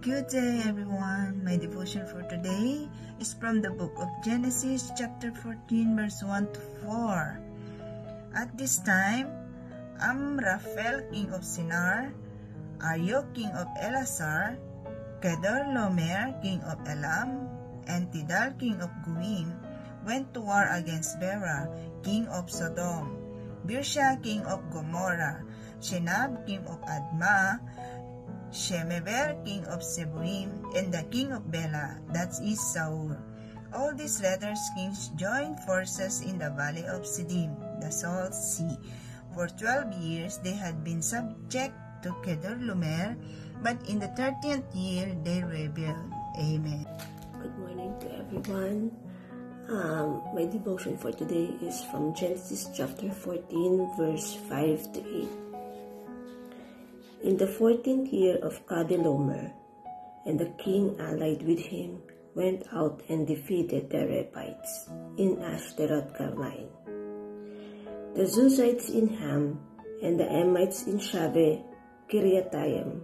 Good day, everyone. My devotion for today is from the book of Genesis, chapter 14, verse 1 to 4. At this time, Amraphel, king of Shinar, Arioch, king of Elasar, Kedorlaomer, king of Elam, and Tidal, king of Goim, went to war against Bera, king of Sodom, Birsha, king of Gomorrah, Shinab, king of Admah, Shemeber, king of Zeboim, and the king of Bela, that is Saul. All these letters kings joined forces in the valley of Siddim, the Salt Sea. For 12 years they had been subject to Kedorlaomer, but in the 30th year they rebelled. Amen. Good morning to everyone. My devotion for today is from Genesis chapter 14, verse 5 to 8. In the 14th year of Kedorlaomer, and the king allied with him went out and defeated the Rephites in Ashteroth Carmine, the Zuzites in Ham, and the Emites in Shaveh Kiriathaim,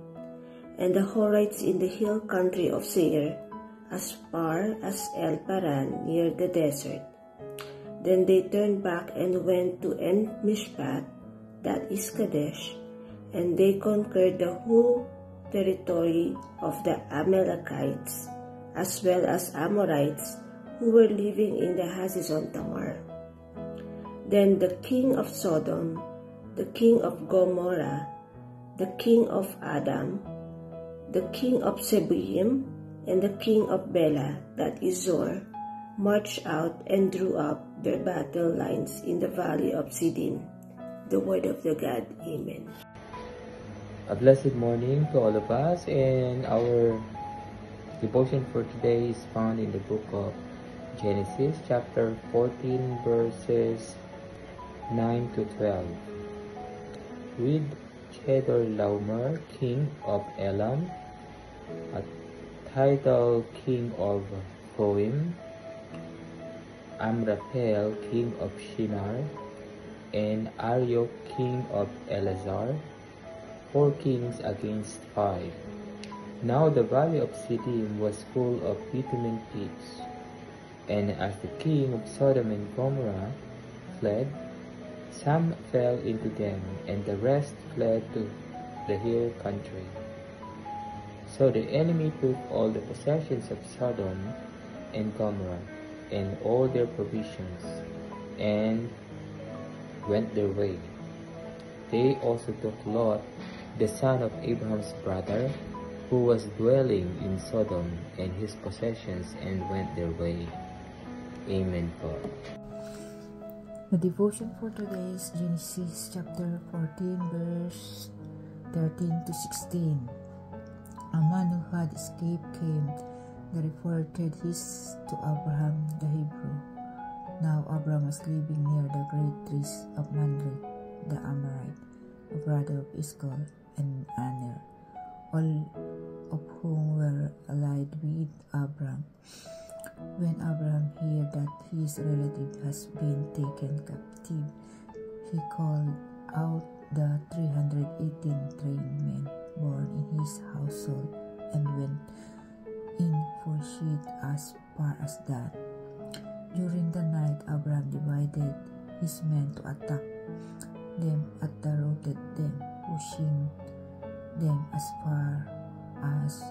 and the Horites in the hill country of Seir, as far as El Paran near the desert. Then they turned back and went to En-Mishpat, that is Kadesh, and they conquered the whole territory of the Amalekites, as well as Amorites who were living in the Hazezon Tamar. Then the king of Sodom, the king of Gomorrah, the king of Adam, the king of Zeboim, and the king of Bela, that is Zor, marched out and drew up their battle lines in the valley of Siddim. The word of the God. Amen. A blessed morning to all of us, and our devotion for today is found in the book of Genesis chapter 14 verses 9 to 12. With Kedorlaomer, king of Elam, Tidal, king of Goim, Amraphel, king of Shinar, and Arioch, king of Elasar, 4 kings against 5. Now the valley of Siddim was full of bitumen pits, and as the king of Sodom and Gomorrah fled, some fell into them, and the rest fled to the hill country. So the enemy took all the possessions of Sodom and Gomorrah, and all their provisions, and went their way. They also took Lot, the son of Abraham's brother, who was dwelling in Sodom, and his possessions, and went their way. Amen. The devotion for today is Genesis chapter 14, verse 13 to 16. A man who had escaped came and reported his to Abraham the Hebrew. Now Abraham was living near the great trees of Mamre, the Amorite, a brother of Eshcol and Aner, all of whom were allied with Abraham. When Abraham heard that his relative has been taken captive, he called out the 318 trained men born in his household and went in pursuit as far as Dan. During the night, Abraham divided his men to attack them at the routed them, pushing them as far as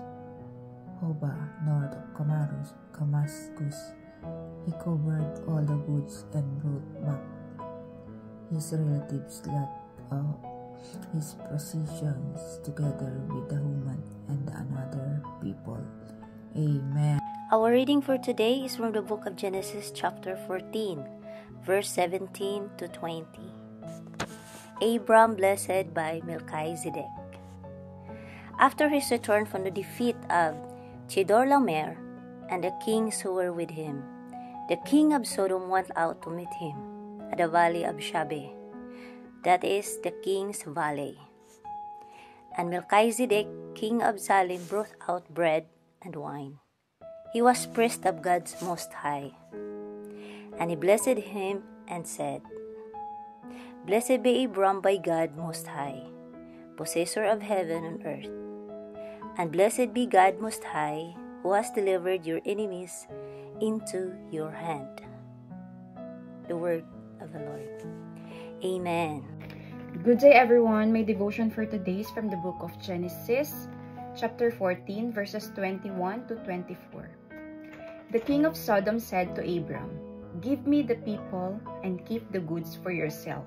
Hobah, north of Damascus. He covered all the goods and brought back his relatives' lot of his possessions together with the woman and another people. Amen. Our reading for today is from the book of Genesis chapter 14, verse 17 to 20. Abram blessed by Melchizedek. After his return from the defeat of Kedorlaomer and the kings who were with him, the king of Sodom went out to meet him at the valley of Shaveh, that is the king's valley. And Melchizedek, king of Salem, brought out bread and wine. He was priest of God Most High. And he blessed him and said, Blessed be Abram by God Most High, possessor of heaven and earth. And blessed be God Most High, who has delivered your enemies into your hand. The word of the Lord. Amen. Good day, everyone. My devotion for today is from the book of Genesis, chapter 14, verses 21 to 24. The king of Sodom said to Abram, "Give me the people and keep the goods for yourself."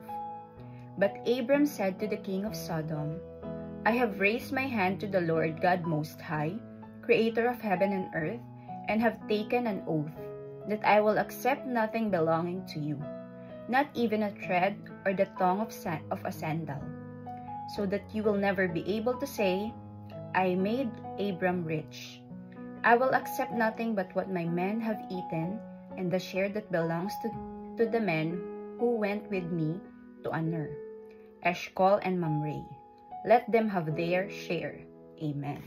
But Abram said to the king of Sodom, "I have raised my hand to the Lord God Most High, creator of heaven and earth, and have taken an oath that I will accept nothing belonging to you, not even a thread or the tongue of a sandal, so that you will never be able to say, 'I made Abram rich.' I will accept nothing but what my men have eaten, and the share that belongs to the men who went with me to Aner, Eshcol, and Mamre. Let them have their share." Amen.